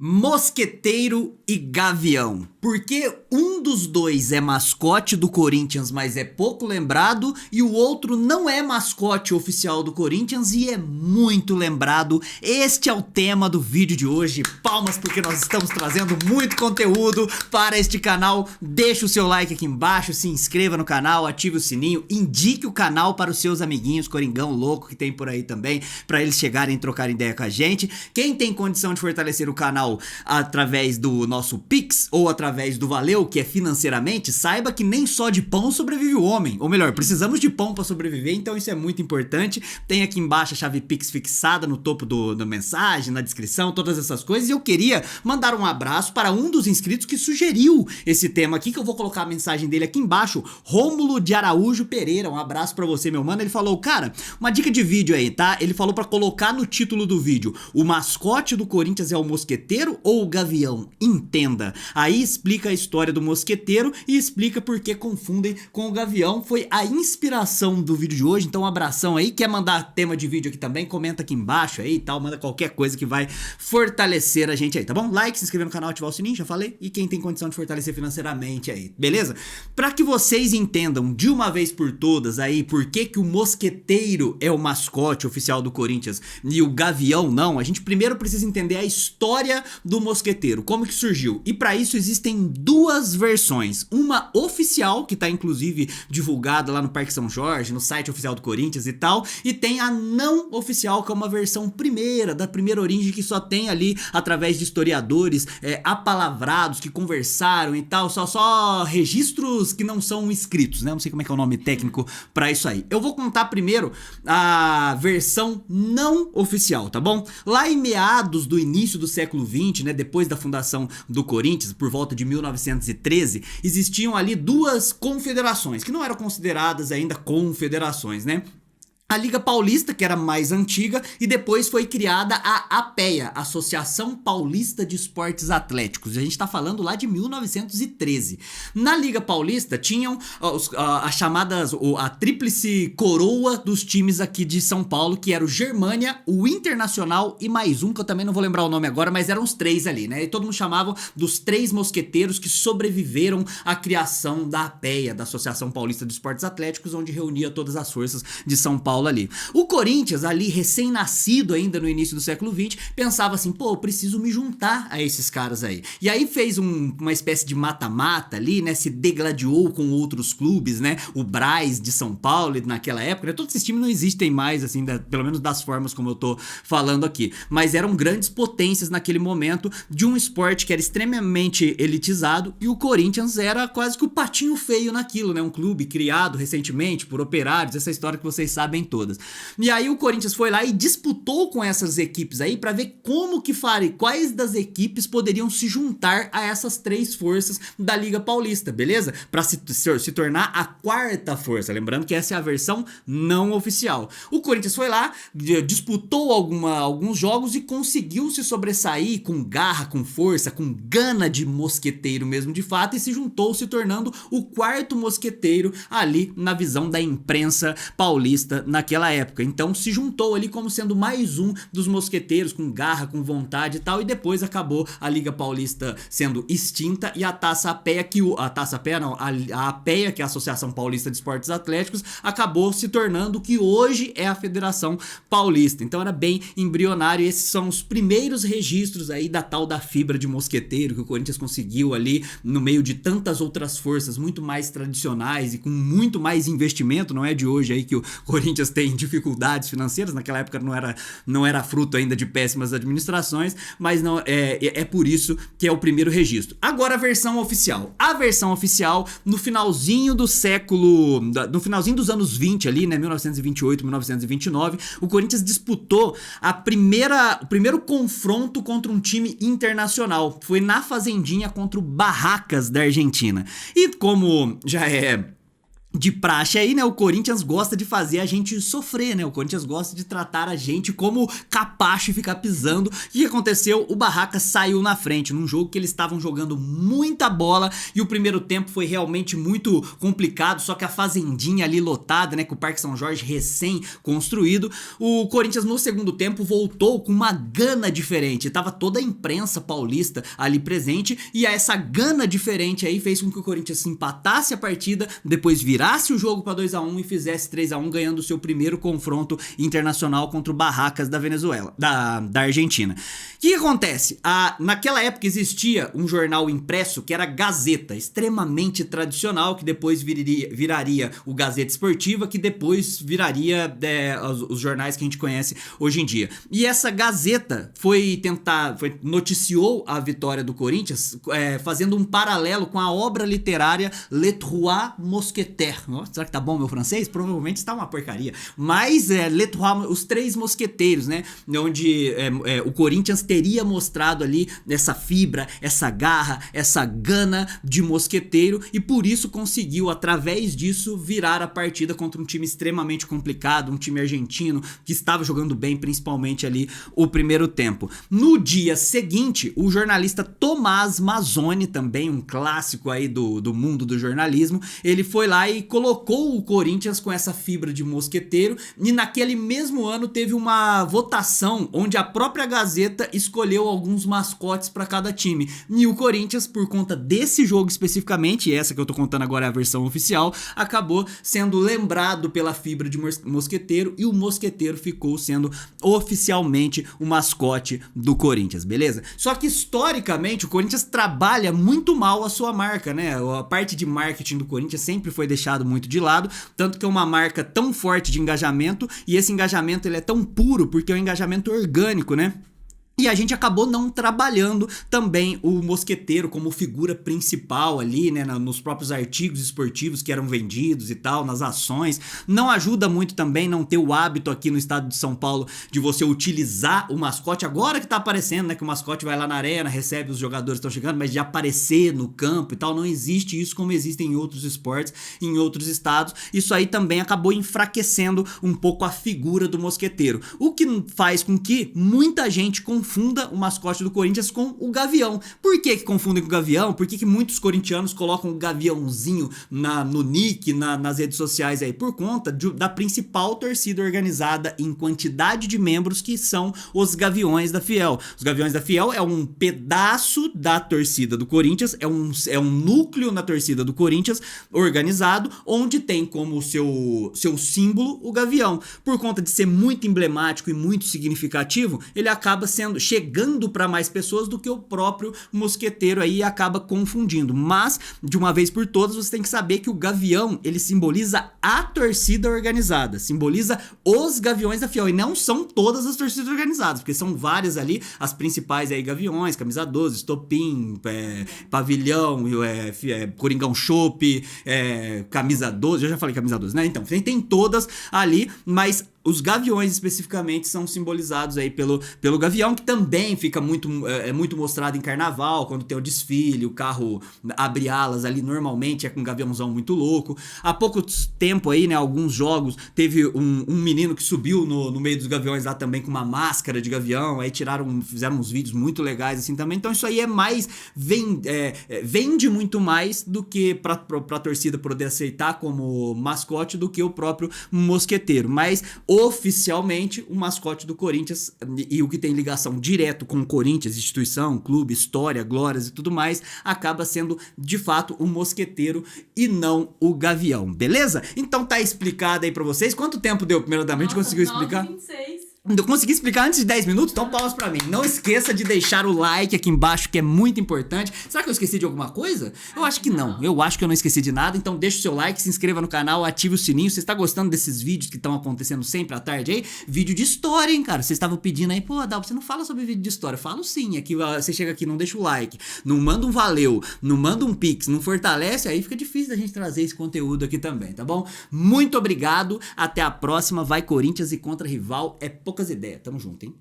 Mosqueteiro e Gavião. Porque um dos dois é mascote do Corinthians, mas é pouco lembrado, e o outro não é mascote oficial do Corinthians e é muito lembrado. Este é o tema do vídeo de hoje. Palmas porque nós estamos trazendo muito conteúdo para este canal. Deixa o seu like aqui embaixo, se inscreva no canal, ative o sininho, indique o canal para os seus amiguinhos, Coringão louco que tem por aí também, para eles chegarem e trocarem ideia com a gente. Quem tem condição de fortalecer o canal através do nosso Pix ou através do Valeu, que é financeiramente, saiba que nem só de pão sobrevive o homem. Ou melhor, precisamos de pão para sobreviver, então isso é muito importante. Tem aqui embaixo a chave Pix fixada no topo da mensagem, na descrição, todas essas coisas. E eu queria mandar um abraço para um dos inscritos que sugeriu esse tema aqui, que eu vou colocar a mensagem dele aqui embaixo, Rômulo de Araújo Pereira. Um abraço para você, meu mano. Ele falou, cara, uma dica de vídeo aí, tá? Ele falou para colocar no título do vídeo: o mascote do Corinthians é o mosqueteiro ou o gavião? Entenda. Aí explica a história do mosqueteiro e explica por que confundem com o gavião. Foi a inspiração do vídeo de hoje, então um abração aí. Quer mandar tema de vídeo aqui também? Comenta aqui embaixo aí e tal, manda qualquer coisa que vai fortalecer a gente aí, tá bom? Like, se inscrever no canal, ativar o sininho, já falei. E quem tem condição de fortalecer financeiramente aí, beleza? Pra que vocês entendam de uma vez por todas aí por que o mosqueteiro é o mascote oficial do Corinthians e o gavião não, a gente primeiro precisa entender a história do mosqueteiro, como que surgiu. E para isso existem duas versões, uma oficial, que tá inclusive divulgada lá no Parque São Jorge, no site oficial do Corinthians e tal, e tem a não oficial, que é uma versão da primeira origem, que só tem ali através de historiadores apalavrados que conversaram e tal, só registros que não são escritos, né? Não sei como é que é o nome técnico para isso aí. Eu vou contar primeiro a versão não oficial, tá bom? Lá em meados do início do século XX, né, depois da fundação do Corinthians, por volta de 1913, existiam ali duas confederações, que não eram consideradas ainda confederações, né? A Liga Paulista, que era mais antiga, e depois foi criada a APEA, Associação Paulista de Esportes Atléticos. A gente tá falando lá de 1913. Na Liga Paulista tinham as chamadas, a tríplice coroa dos times aqui de São Paulo, que era o Germânia, o Internacional e mais um, que eu também não vou lembrar o nome agora, mas eram os três ali, né? E todo mundo chamava dos três mosqueteiros que sobreviveram à criação da APEA, da Associação Paulista de Esportes Atléticos, onde reunia todas as forças de São Paulo ali. O Corinthians, ali recém-nascido ainda no início do século XX, pensava assim, pô, eu preciso me juntar a esses caras aí. E aí fez uma espécie de mata-mata ali, né, se degladiou com outros clubes, né, o Brás de São Paulo naquela época, né, todos esses times não existem mais, assim, pelo menos das formas como eu tô falando aqui, mas eram grandes potências naquele momento de um esporte que era extremamente elitizado, e o Corinthians era quase que o patinho feio naquilo, né, um clube criado recentemente por operários, essa história que vocês sabem todas. E aí o Corinthians foi lá e disputou com essas equipes aí para ver como que faria, quais das equipes poderiam se juntar a essas três forças da Liga Paulista, beleza? Para se tornar a quarta força, lembrando que essa é a versão não oficial. O Corinthians foi lá, disputou alguns jogos e conseguiu se sobressair com garra, com força, com gana de mosqueteiro mesmo de fato, e se juntou se tornando o quarto mosqueteiro ali na visão da imprensa paulista naquela época. Então se juntou ali como sendo mais um dos mosqueteiros com garra, com vontade e tal, e depois acabou a Liga Paulista sendo extinta e a Taça APEA, a APEA, que é a Associação Paulista de Esportes Atléticos, acabou se tornando o que hoje é a Federação Paulista. Então era bem embrionário, e esses são os primeiros registros aí da tal da fibra de mosqueteiro que o Corinthians conseguiu ali no meio de tantas outras forças muito mais tradicionais e com muito mais investimento. Não é de hoje aí que o Corinthians tem dificuldades financeiras, naquela época não era fruto ainda de péssimas administrações, mas não é por isso que é o primeiro registro. Agora a versão oficial. A versão oficial, no finalzinho do século, no finalzinho dos anos 20 ali, né, 1928, 1929, o Corinthians disputou o primeiro confronto contra um time internacional. Foi na Fazendinha contra o Barracas da Argentina. E como já é de praxe aí, né? O Corinthians gosta de fazer a gente sofrer, né? O Corinthians gosta de tratar a gente como capacho e ficar pisando. O que aconteceu? O Barracas saiu na frente num jogo que eles estavam jogando muita bola e o primeiro tempo foi realmente muito complicado, só que a fazendinha ali lotada, né? Com o Parque São Jorge recém-construído. O Corinthians no segundo tempo voltou com uma gana diferente. Tava toda a imprensa paulista ali presente e essa gana diferente aí fez com que o Corinthians empatasse a partida, depois virasse o jogo para 2-1 e fizesse 3-1, ganhando o seu primeiro confronto internacional contra o Barracas da Venezuela, da Argentina. O que acontece? Naquela época existia um jornal impresso que era Gazeta, extremamente tradicional, que depois viraria o Gazeta Esportiva, que depois viraria os jornais que a gente conhece hoje em dia. E essa Gazeta noticiou a vitória do Corinthians, fazendo um paralelo com a obra literária Les Trois Mousquetaires. Será que tá bom meu francês? Provavelmente está uma porcaria. Mas os Três Mosqueteiros, né? Onde o Corinthians teria mostrado ali essa fibra, essa garra, essa gana de mosqueteiro e por isso conseguiu, através disso, virar a partida contra um time extremamente complicado, um time argentino que estava jogando bem, principalmente ali o primeiro tempo. No dia seguinte, o jornalista Tomás Mazzoni, também um clássico aí do mundo do jornalismo, ele foi lá e colocou o Corinthians com essa fibra de mosqueteiro e naquele mesmo ano teve uma votação onde a própria Gazeta escolheu alguns mascotes para cada time. E o Corinthians, por conta desse jogo especificamente, e essa que eu tô contando agora é a versão oficial, acabou sendo lembrado pela fibra de mosqueteiro e o mosqueteiro ficou sendo oficialmente o mascote do Corinthians, beleza? Só que historicamente o Corinthians trabalha muito mal a sua marca, né? A parte de marketing do Corinthians sempre foi deixado muito de lado, tanto que é uma marca tão forte de engajamento e esse engajamento ele é tão puro porque é um engajamento orgânico, né? E a gente acabou não trabalhando também o mosqueteiro como figura principal ali, né, nos próprios artigos esportivos que eram vendidos e tal, nas ações. Não ajuda muito também não ter o hábito aqui no estado de São Paulo de você utilizar o mascote, agora que tá aparecendo, né, que o mascote vai lá na arena, recebe os jogadores que estão chegando, mas de aparecer no campo e tal, não existe isso como existe em outros esportes, em outros estados. Isso aí também acabou enfraquecendo um pouco a figura do mosqueteiro, o que faz com que muita gente confunda o mascote do Corinthians com o Gavião. Por que confundem com o Gavião? Por que muitos corintianos colocam o Gaviãozinho no nick, nas redes sociais aí? Por conta da principal torcida organizada em quantidade de membros, que são os Gaviões da Fiel. Os Gaviões da Fiel é um pedaço da torcida do Corinthians, é um núcleo na torcida do Corinthians organizado, onde tem como seu símbolo o Gavião. Por conta de ser muito emblemático e muito significativo, ele acaba chegando para mais pessoas do que o próprio mosqueteiro aí, acaba confundindo. Mas, de uma vez por todas, você tem que saber que o Gavião, ele simboliza a torcida organizada, simboliza os Gaviões da Fiel, e não são todas as torcidas organizadas, porque são várias ali, as principais aí, Gaviões, Camisa 12, Estopim, Pavilhão, Coringão Chopp, Camisa 12, eu já falei Camisa 12, né? Então, tem todas ali, mas os Gaviões especificamente são simbolizados aí pelo Gavião, que também fica muito mostrado em carnaval, quando tem o desfile, o carro abre alas ali, normalmente é com um gaviãozão muito louco. Há pouco tempo aí, né, alguns jogos, teve um menino que subiu no meio dos Gaviões lá também com uma máscara de gavião, aí fizeram uns vídeos muito legais assim também. Então isso aí vende muito mais do que pra torcida poder aceitar como mascote do que o próprio mosqueteiro. Mas oficialmente o mascote do Corinthians e o que tem ligação direto com o Corinthians, instituição, clube, história, glórias e tudo mais, acaba sendo de fato o mosqueteiro e não o Gavião, beleza? Então tá explicado aí pra vocês. Quanto tempo deu primeiramente? Conseguiu explicar? 9h26. Eu consegui explicar antes de 10 minutos? Então pausa pra mim. Não esqueça de deixar o like aqui embaixo, que é muito importante. Será que eu esqueci de alguma coisa? Eu acho que não. Eu acho que eu não esqueci de nada. Então deixa o seu like, se inscreva no canal, ative o sininho. Você está gostando desses vídeos que estão acontecendo sempre à tarde aí? Vídeo de história, hein, cara? Vocês estavam pedindo aí, pô, Adalto, você não fala sobre vídeo de história. Eu falo sim. Aqui você chega aqui, não deixa o like, não manda um valeu, não manda um pix, não fortalece, aí fica difícil da gente trazer esse conteúdo aqui também, tá bom? Muito obrigado. Até a próxima. Vai Corinthians, e contra rival é poucas ideias. Tamo junto, hein?